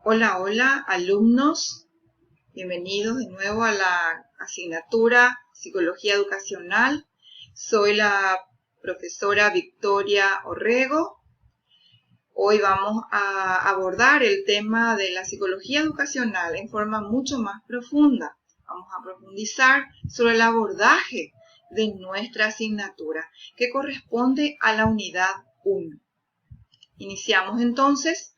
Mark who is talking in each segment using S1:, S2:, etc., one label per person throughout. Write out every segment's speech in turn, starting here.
S1: Hola, hola, alumnos. Bienvenidos de nuevo a la asignatura Psicología Educacional. Soy la profesora Victoria Orrego. Hoy vamos a abordar el tema de la psicología educacional en forma mucho más profunda. Vamos a profundizar sobre el abordaje de nuestra asignatura, que corresponde a la unidad 1. Iniciamos entonces.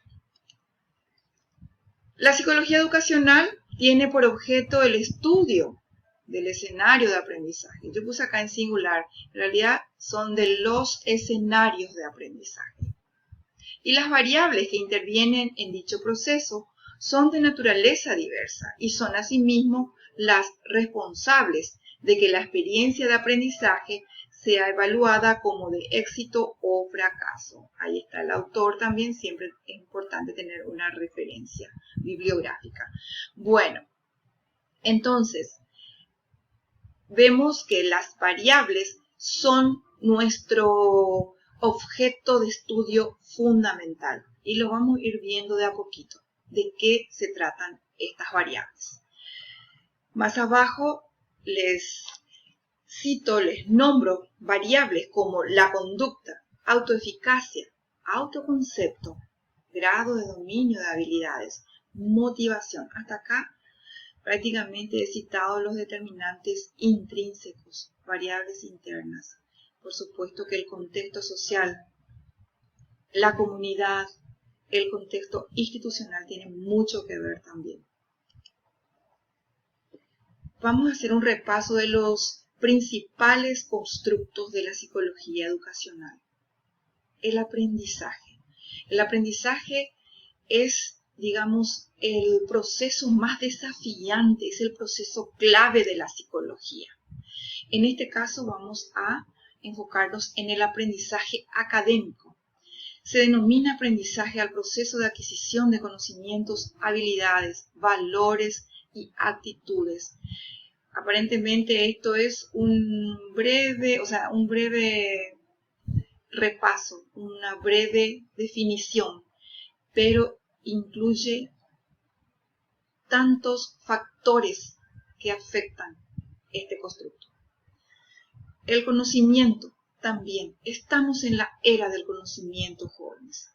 S1: La psicología educacional tiene por objeto el estudio del escenario de aprendizaje. Yo puse acá en singular, en realidad son de los escenarios de aprendizaje. Y las variables que intervienen en dicho proceso son de naturaleza diversa y son asimismo las responsables de que la experiencia de aprendizaje sea evaluada como de éxito o fracaso. Ahí está el autor también, siempre es importante tener una referencia bibliográfica. Bueno, entonces, vemos que las variables son nuestro objeto de estudio fundamental y lo vamos a ir viendo de a poquito, de qué se tratan estas variables. Más abajo les nombro variables como la conducta, autoeficacia, autoconcepto, grado de dominio de habilidades, motivación. Hasta acá prácticamente he citado los determinantes intrínsecos, variables internas. Por supuesto que el contexto social, la comunidad, el contexto institucional tiene mucho que ver también. Vamos a hacer un repaso de los principales constructos de la psicología educacional. El aprendizaje. El aprendizaje es, digamos, el proceso más desafiante, es el proceso clave de la psicología. En este caso vamos a enfocarnos en el aprendizaje académico. Se denomina aprendizaje al proceso de adquisición de conocimientos, habilidades, valores y actitudes. Aparentemente esto es un breve repaso, una breve definición, pero incluye tantos factores que afectan este constructo. El conocimiento también. Estamos en la era del conocimiento, jóvenes.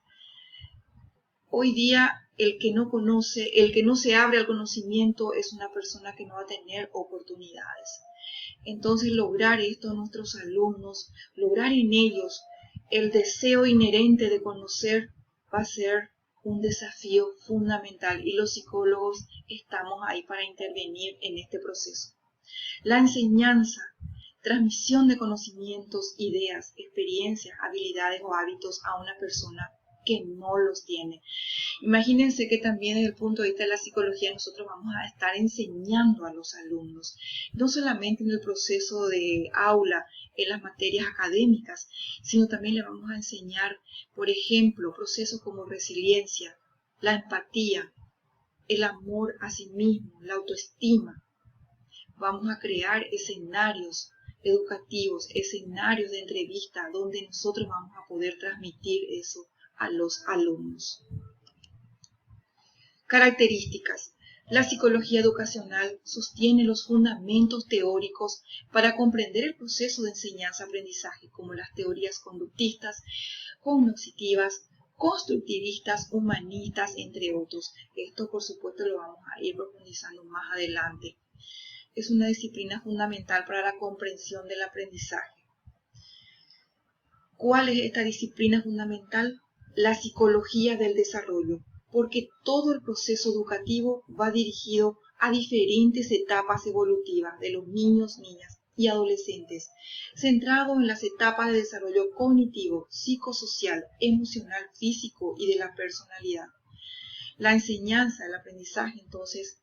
S1: Hoy día el que no conoce, el que no se abre al conocimiento es una persona que no va a tener oportunidades. Entonces lograr esto a nuestros alumnos, lograr en ellos el deseo inherente de conocer va a ser un desafío fundamental y los psicólogos estamos ahí para intervenir en este proceso. La enseñanza, transmisión de conocimientos, ideas, experiencias, habilidades o hábitos a una persona que no los tiene. Imagínense que también desde el punto de vista de la psicología nosotros vamos a estar enseñando a los alumnos, no solamente en el proceso de aula, en las materias académicas, sino también le vamos a enseñar, por ejemplo, procesos como resiliencia, la empatía, el amor a sí mismo, la autoestima. Vamos a crear escenarios educativos, escenarios de entrevista donde nosotros vamos a poder transmitir eso a los alumnos. Características. La psicología educacional sostiene los fundamentos teóricos para comprender el proceso de enseñanza-aprendizaje, como las teorías conductistas, cognitivas, constructivistas, humanistas, entre otros. Esto, por supuesto, lo vamos a ir profundizando más adelante. Es una disciplina fundamental para la comprensión del aprendizaje. ¿Cuál es esta disciplina fundamental? La psicología del desarrollo, porque todo el proceso educativo va dirigido a diferentes etapas evolutivas de los niños, niñas y adolescentes, centrado en las etapas de desarrollo cognitivo, psicosocial, emocional, físico y de la personalidad. La enseñanza, el aprendizaje, entonces,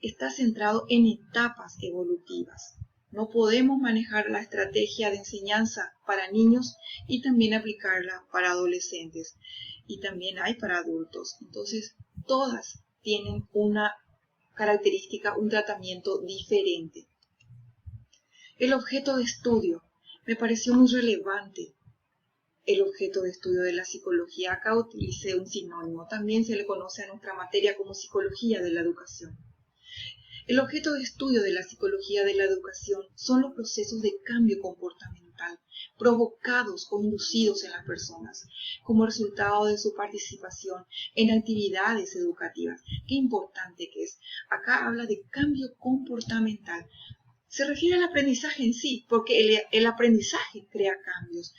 S1: está centrado en etapas evolutivas. No podemos manejar la estrategia de enseñanza para niños y también aplicarla para adolescentes. Y también hay para adultos. Entonces, todas tienen una característica, un tratamiento diferente. El objeto de estudio me pareció muy relevante. el objeto de estudio de la psicología. Acá utilicé un sinónimo. También se le conoce a nuestra materia como psicología de la educación. El objeto de estudio de la psicología de la educación son los procesos de cambio comportamental provocados o inducidos en las personas como resultado de su participación en actividades educativas. Qué importante que es. Acá habla de cambio comportamental. Se refiere al aprendizaje en sí, porque el aprendizaje crea cambios.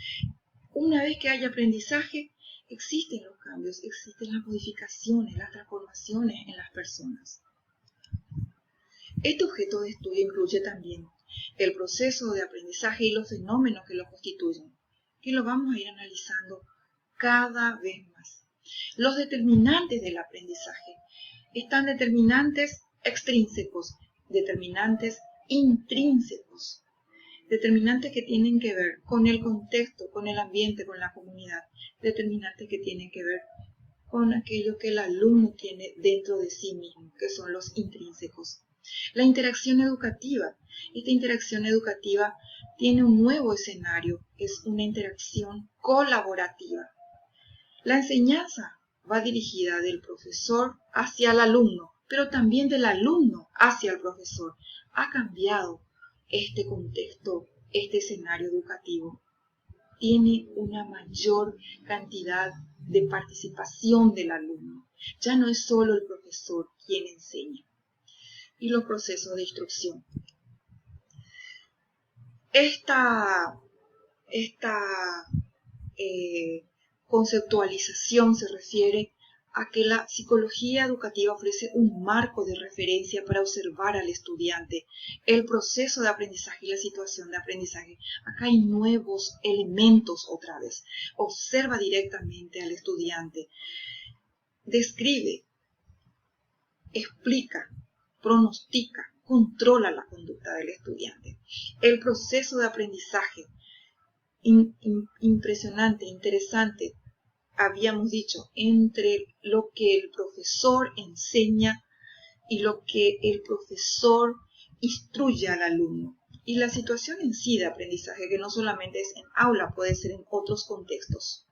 S1: Una vez que hay aprendizaje, existen los cambios, existen las modificaciones, las transformaciones en las personas. Este objeto de estudio incluye también el proceso de aprendizaje y los fenómenos que lo constituyen, que lo vamos a ir analizando cada vez más. Los determinantes del aprendizaje están determinantes extrínsecos, determinantes intrínsecos, determinantes que tienen que ver con el contexto, con el ambiente, con la comunidad, determinantes que tienen que ver con aquello que el alumno tiene dentro de sí mismo, que son los intrínsecos. La interacción educativa. Esta interacción educativa tiene un nuevo escenario, es una interacción colaborativa. La enseñanza va dirigida del profesor hacia el alumno, pero también del alumno hacia el profesor. Ha cambiado este contexto, este escenario educativo. Tiene una mayor cantidad de participación del alumno. Ya no es solo el profesor quien enseña. Y los procesos de instrucción. Esta conceptualización se refiere a que la psicología educativa ofrece un marco de referencia para observar al estudiante, el proceso de aprendizaje y la situación de aprendizaje. Acá hay nuevos elementos otra vez. Observa directamente al estudiante, describe, explica, pronostica, controla la conducta del estudiante. El proceso de aprendizaje, impresionante, interesante, habíamos dicho, entre lo que el profesor enseña y lo que el profesor instruye al alumno. Y la situación en sí de aprendizaje, que no solamente es en aula, puede ser en otros contextos.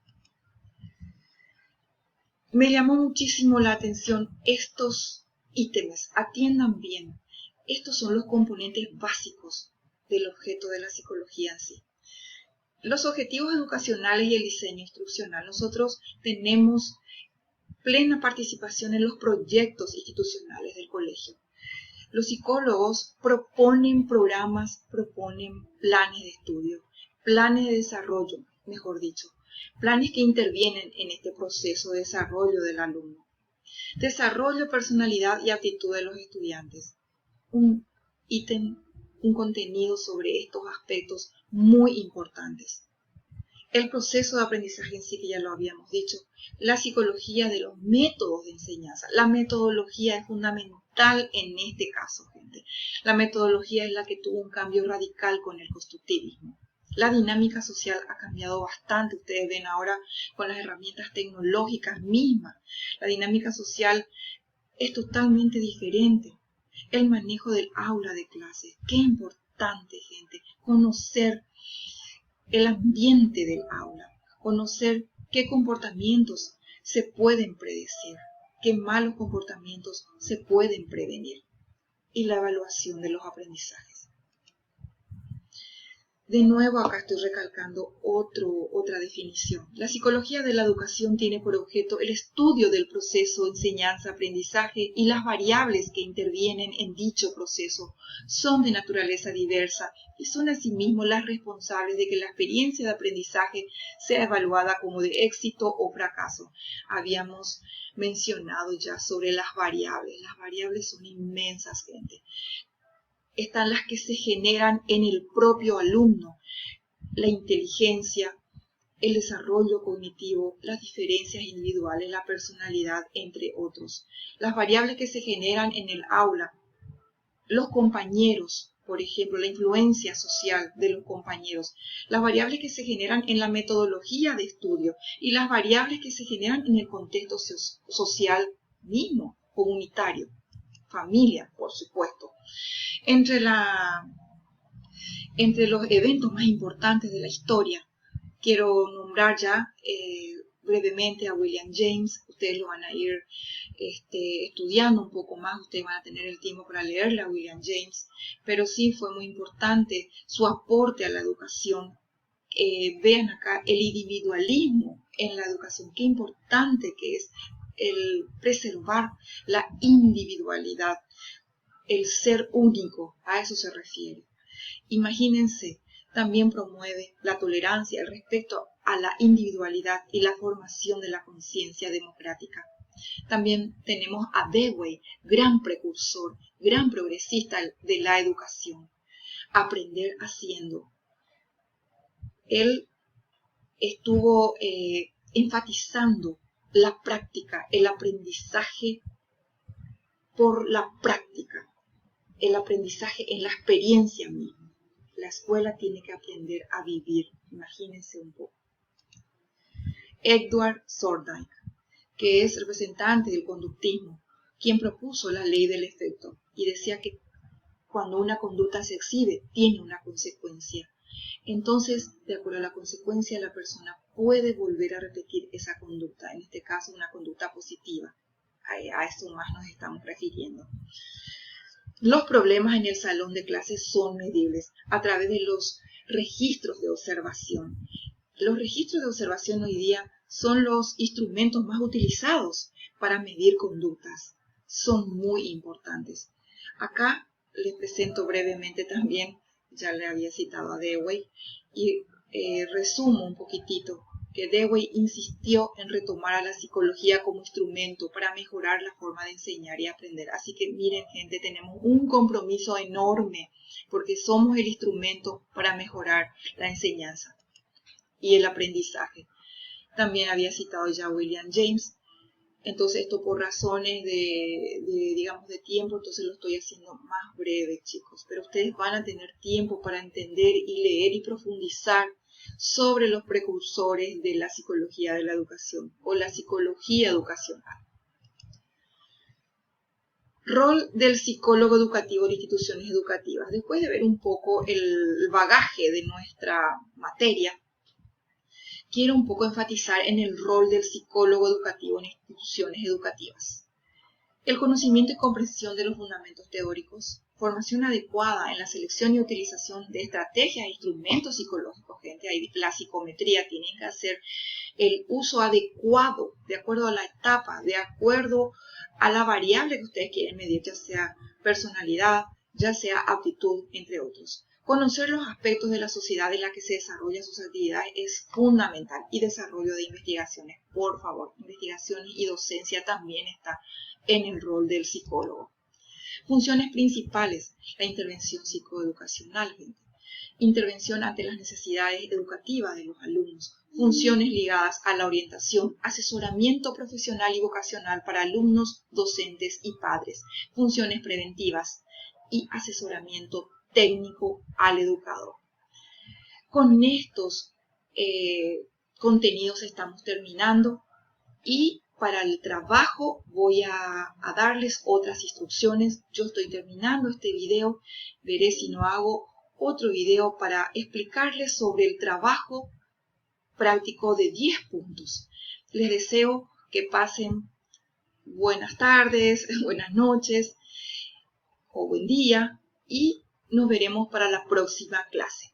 S1: Me llamó muchísimo la atención estos ítems, atiendan bien. Estos son los componentes básicos del objeto de la psicología en sí. Los objetivos educacionales y el diseño instruccional. Nosotros tenemos plena participación en los proyectos institucionales del colegio. Los psicólogos proponen programas, proponen planes de estudio, planes de desarrollo, mejor dicho, planes que intervienen en este proceso de desarrollo del alumno. Desarrollo, personalidad y aptitud de los estudiantes. Un ítem, un contenido sobre estos aspectos muy importantes. El proceso de aprendizaje en sí, que ya lo habíamos dicho. La psicología de los métodos de enseñanza. La metodología es fundamental en este caso, gente. La metodología es la que tuvo un cambio radical con el constructivismo. La dinámica social ha cambiado bastante. Ustedes ven ahora con las herramientas tecnológicas mismas. La dinámica social es totalmente diferente. El manejo del aula de clases. Qué importante, gente. Conocer el ambiente del aula. Conocer qué comportamientos se pueden predecir. Qué malos comportamientos se pueden prevenir. Y la evaluación de los aprendizajes. De nuevo acá estoy recalcando otra definición. La psicología de la educación tiene por objeto el estudio del proceso enseñanza-aprendizaje y las variables que intervienen en dicho proceso son de naturaleza diversa y son asimismo las responsables de que la experiencia de aprendizaje sea evaluada como de éxito o fracaso. Habíamos mencionado ya sobre las variables. Las variables son inmensas, gente. Están las que se generan en el propio alumno, la inteligencia, el desarrollo cognitivo, las diferencias individuales, la personalidad, entre otros. Las variables que se generan en el aula, los compañeros, por ejemplo, la influencia social de los compañeros, las variables que se generan en la metodología de estudio y las variables que se generan en el contexto social mismo, comunitario, familia, por supuesto. Entre los eventos más importantes de la historia Quiero nombrar ya brevemente a William James. Ustedes lo van a ir estudiando un poco más, ustedes van a tener el tiempo para leerla a William James, pero sí fue muy importante su aporte a la educación. Vean acá el individualismo en la educación, qué importante que es el preservar la individualidad, el ser único, a eso se refiere. Imagínense, también promueve la tolerancia, el respeto a la individualidad y la formación de la conciencia democrática. También tenemos a Dewey, gran precursor, gran progresista de la educación. Aprender haciendo. Él estuvo enfatizando la práctica, el aprendizaje por la práctica, el aprendizaje en la experiencia misma. La escuela tiene que aprender a vivir, imagínense un poco. Edward Thorndike, que es representante del conductismo, quien propuso la ley del efecto y decía que cuando una conducta se exhibe, tiene una consecuencia. Entonces, de acuerdo a la consecuencia, la persona puede volver a repetir esa conducta, en este caso una conducta positiva. A eso más nos estamos refiriendo. Los problemas en el salón de clases son medibles a través de los registros de observación. Los registros de observación hoy día son los instrumentos más utilizados para medir conductas. Son muy importantes. Acá les presento brevemente también, ya le había citado a Dewey, y resumo un poquitito que Dewey insistió en retomar a la psicología como instrumento para mejorar la forma de enseñar y aprender. Así que miren, gente, tenemos un compromiso enorme porque somos el instrumento para mejorar la enseñanza y el aprendizaje. También había citado ya a William James. Entonces esto por razones de tiempo, entonces lo estoy haciendo más breve, chicos. Pero ustedes van a tener tiempo para entender y leer y profundizar sobre los precursores de la psicología de la educación o la psicología educacional. Rol del psicólogo educativo en instituciones educativas. Después de ver un poco el bagaje de nuestra materia, quiero un poco enfatizar en el rol del psicólogo educativo en instituciones educativas. El conocimiento y comprensión de los fundamentos teóricos, formación adecuada en la selección y utilización de estrategias e instrumentos psicológicos, gente, ahí la psicometría tiene que hacer el uso adecuado, de acuerdo a la etapa, de acuerdo a la variable que ustedes quieren medir, ya sea personalidad, ya sea aptitud, entre otros. Conocer los aspectos de la sociedad en la que se desarrollan sus actividades es fundamental. Y desarrollo de investigaciones, por favor. Investigaciones y docencia también está en el rol del psicólogo. Funciones principales. La intervención psicoeducacional, gente. Intervención ante las necesidades educativas de los alumnos. Funciones ligadas a la orientación, asesoramiento profesional y vocacional para alumnos, docentes y padres. Funciones preventivas y asesoramiento técnico al educador. Con estos contenidos estamos terminando y para el trabajo voy a darles otras instrucciones. Yo estoy terminando este video, veré si no hago otro video para explicarles sobre el trabajo práctico de 10 puntos. Les deseo que pasen buenas tardes, buenas noches o buen día y nos veremos para la próxima clase.